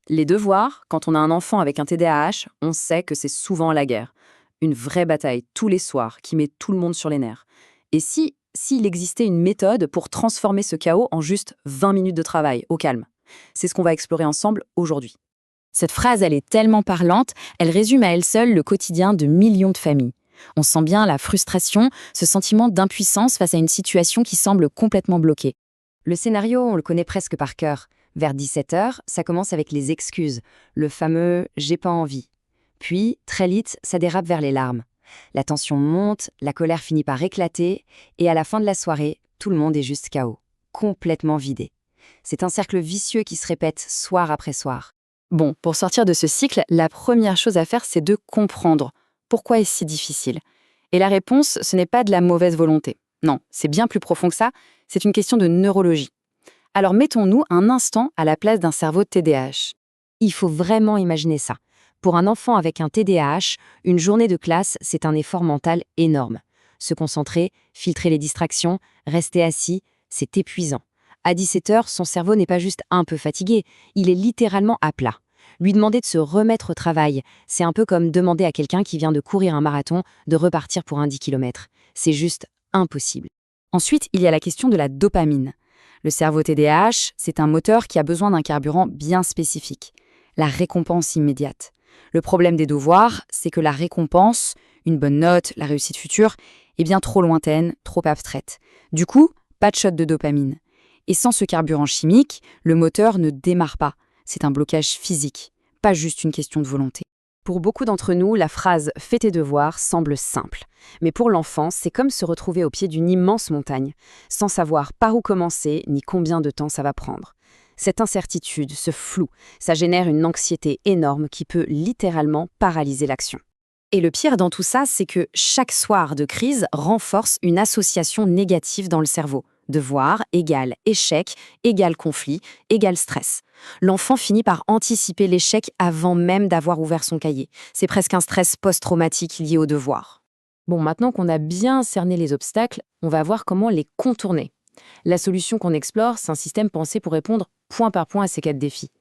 Les devoirs, quand on a un enfant avec un TDAH, on sait que c'est souvent la guerre. Une vraie bataille tous les soirs qui met tout le monde sur les nerfs. Et s'il existait une méthode pour transformer ce chaos en juste 20 minutes de travail, au calme? C'est ce qu'on va explorer ensemble aujourd'hui. Cette phrase, elle est tellement parlante, elle résume à elle seule le quotidien de millions de familles. On sent bien la frustration, ce sentiment d'impuissance face à une situation qui semble complètement bloquée. Le scénario, on le connaît presque par cœur. Vers 17h, ça commence avec les excuses, le fameux « j'ai pas envie ». Puis, très vite, ça dérape vers les larmes. La tension monte, la colère finit par éclater, et à la fin de la soirée, tout le monde est juste KO, complètement vidé. C'est un cercle vicieux qui se répète soir après soir. Bon, pour sortir de ce cycle, la première chose à faire, c'est de comprendre pourquoi est-ce si difficile. Et la réponse, ce n'est pas de la mauvaise volonté. Non, c'est bien plus profond que ça, c'est une question de neurologie. Alors mettons-nous un instant à la place d'un cerveau TDAH. Il faut vraiment imaginer ça. Pour un enfant avec un TDAH, une journée de classe, c'est un effort mental énorme. Se concentrer, filtrer les distractions, rester assis, c'est épuisant. À 17h, son cerveau n'est pas juste un peu fatigué, il est littéralement à plat. Lui demander de se remettre au travail, c'est un peu comme demander à quelqu'un qui vient de courir un marathon de repartir pour un 10 km. C'est juste impossible. Ensuite, il y a la question de la dopamine. Le cerveau TDAH, c'est un moteur qui a besoin d'un carburant bien spécifique, la récompense immédiate. Le problème des devoirs, c'est que la récompense, une bonne note, la réussite future, est bien trop lointaine, trop abstraite. Du coup, pas de shot de dopamine. Et sans ce carburant chimique, le moteur ne démarre pas. C'est un blocage physique, pas juste une question de volonté. Pour beaucoup d'entre nous, la phrase « fais tes devoirs » semble simple. Mais pour l'enfant, c'est comme se retrouver au pied d'une immense montagne, sans savoir par où commencer ni combien de temps ça va prendre. Cette incertitude, ce flou, ça génère une anxiété énorme qui peut littéralement paralyser l'action. Et le pire dans tout ça, c'est que chaque soir de crise renforce une association négative dans le cerveau. Devoir égale échec, égale conflit, égale stress. L'enfant finit par anticiper l'échec avant même d'avoir ouvert son cahier. C'est presque un stress post-traumatique lié au devoir. Bon, maintenant qu'on a bien cerné les obstacles, on va voir comment les contourner. La solution qu'on explore, c'est un système pensé pour répondre point par point à ces 4 défis.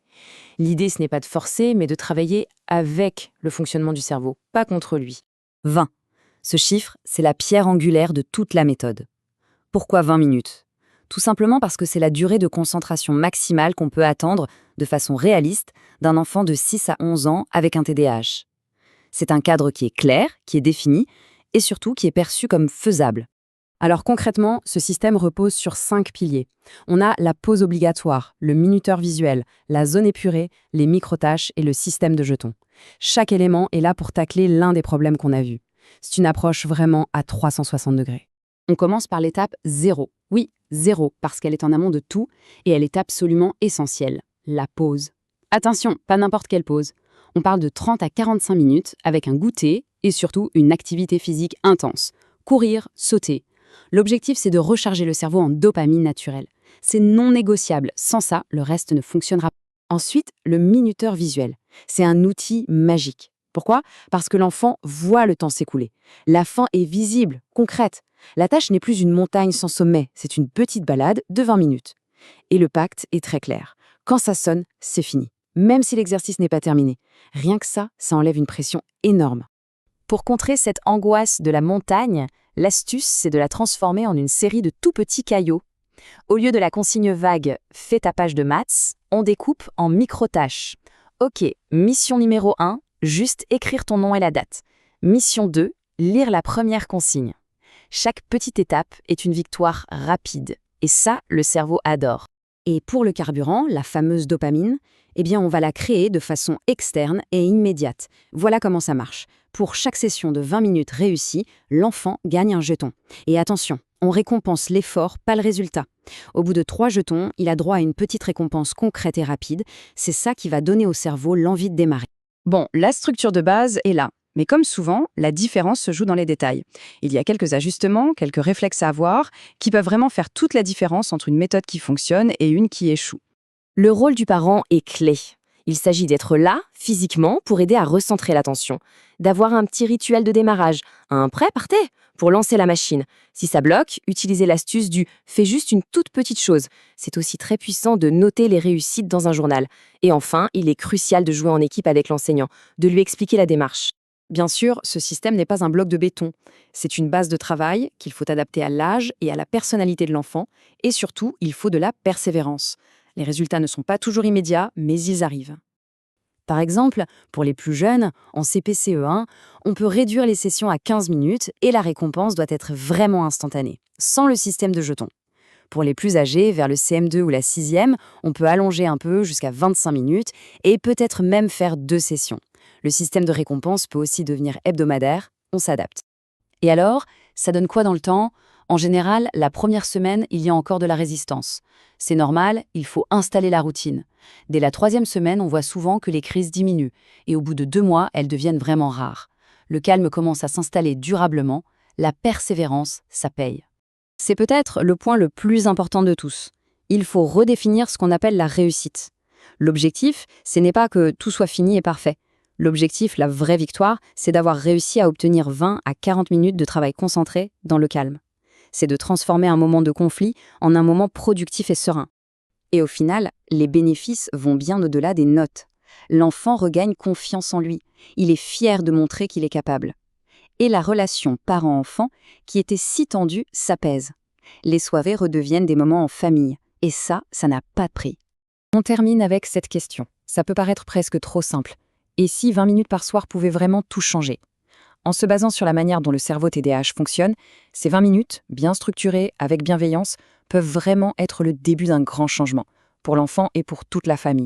L'idée, ce n'est pas de forcer, mais de travailler avec le fonctionnement du cerveau, pas contre lui. 20. Ce chiffre, c'est la pierre angulaire de toute la méthode. Pourquoi 20 minutes? Tout simplement parce que c'est la durée de concentration maximale qu'on peut attendre, de façon réaliste, d'un enfant de 6 à 11 ans avec un TDAH. C'est un cadre qui est clair, qui est défini, et surtout qui est perçu comme faisable. Alors concrètement, ce système repose sur 5 piliers. On a la pause obligatoire, le minuteur visuel, la zone épurée, les micro-tâches et le système de jetons. Chaque élément est là pour tacler l'un des problèmes qu'on a vus. C'est une approche vraiment à 360 degrés. On commence par l'étape 0. Oui, 0, parce qu'elle est en amont de tout et elle est absolument essentielle. La pause. Attention, pas n'importe quelle pause. On parle de 30 à 45 minutes avec un goûter et surtout une activité physique intense. Courir, sauter. L'objectif, c'est de recharger le cerveau en dopamine naturelle. C'est non négociable. Sans ça, le reste ne fonctionnera pas. Ensuite, le minuteur visuel. C'est un outil magique. Pourquoi? Parce que l'enfant voit le temps s'écouler. La fin est visible, concrète. La tâche n'est plus une montagne sans sommet, c'est une petite balade de 20 minutes. Et le pacte est très clair. Quand ça sonne, c'est fini. Même si l'exercice n'est pas terminé. Rien que ça enlève une pression énorme. Pour contrer cette angoisse de la montagne, l'astuce, c'est de la transformer en une série de tout petits caillots. Au lieu de la consigne vague « fais ta page de maths », on découpe en micro-tâches. Ok, mission numéro 1, juste écrire ton nom et la date. Mission 2, lire la première consigne. Chaque petite étape est une victoire rapide. Et ça, le cerveau adore. Et pour le carburant, la fameuse dopamine, eh bien on va la créer de façon externe et immédiate. Voilà comment ça marche. Pour chaque session de 20 minutes réussie, l'enfant gagne un jeton. Et attention, on récompense l'effort, pas le résultat. Au bout de 3 jetons, il a droit à une petite récompense concrète et rapide. C'est ça qui va donner au cerveau l'envie de démarrer. Bon, la structure de base est là. Mais comme souvent, la différence se joue dans les détails. Il y a quelques ajustements, quelques réflexes à avoir, qui peuvent vraiment faire toute la différence entre une méthode qui fonctionne et une qui échoue. Le rôle du parent est clé. Il s'agit d'être là, physiquement, pour aider à recentrer l'attention, d'avoir un petit rituel de démarrage. Un prêt, partez, Pour lancer la machine, si ça bloque, utilisez l'astuce du « fais juste une toute petite chose ». C'est aussi très puissant de noter les réussites dans un journal. Et enfin, il est crucial de jouer en équipe avec l'enseignant, de lui expliquer la démarche. Bien sûr, ce système n'est pas un bloc de béton. C'est une base de travail qu'il faut adapter à l'âge et à la personnalité de l'enfant. Et surtout, il faut de la persévérance. Les résultats ne sont pas toujours immédiats, mais ils arrivent. Par exemple, pour les plus jeunes, en CP-CE1, on peut réduire les sessions à 15 minutes et la récompense doit être vraiment instantanée, sans le système de jetons. Pour les plus âgés, vers le CM2 ou la 6e, on peut allonger un peu jusqu'à 25 minutes et peut-être même faire 2 sessions. Le système de récompense peut aussi devenir hebdomadaire, on s'adapte. Et alors, ça donne quoi dans le temps ? En général, la première semaine, il y a encore de la résistance. C'est normal, il faut installer la routine. Dès la 3e semaine, on voit souvent que les crises diminuent, et au bout de 2 mois, elles deviennent vraiment rares. Le calme commence à s'installer durablement, la persévérance, ça paye. C'est peut-être le point le plus important de tous. Il faut redéfinir ce qu'on appelle la réussite. L'objectif, ce n'est pas que tout soit fini et parfait. L'objectif, la vraie victoire, c'est d'avoir réussi à obtenir 20 à 40 minutes de travail concentré dans le calme. C'est de transformer un moment de conflit en un moment productif et serein. Et au final, les bénéfices vont bien au-delà des notes. L'enfant regagne confiance en lui. Il est fier de montrer qu'il est capable. Et la relation parent-enfant, qui était si tendue, s'apaise. Les soirées redeviennent des moments en famille. Et ça n'a pas de prix. On termine avec cette question. Ça peut paraître presque trop simple. Et si 20 minutes par soir pouvaient vraiment tout changer ? En se basant sur la manière dont le cerveau TDAH fonctionne, ces 20 minutes, bien structurées, avec bienveillance, peuvent vraiment être le début d'un grand changement, pour l'enfant et pour toute la famille.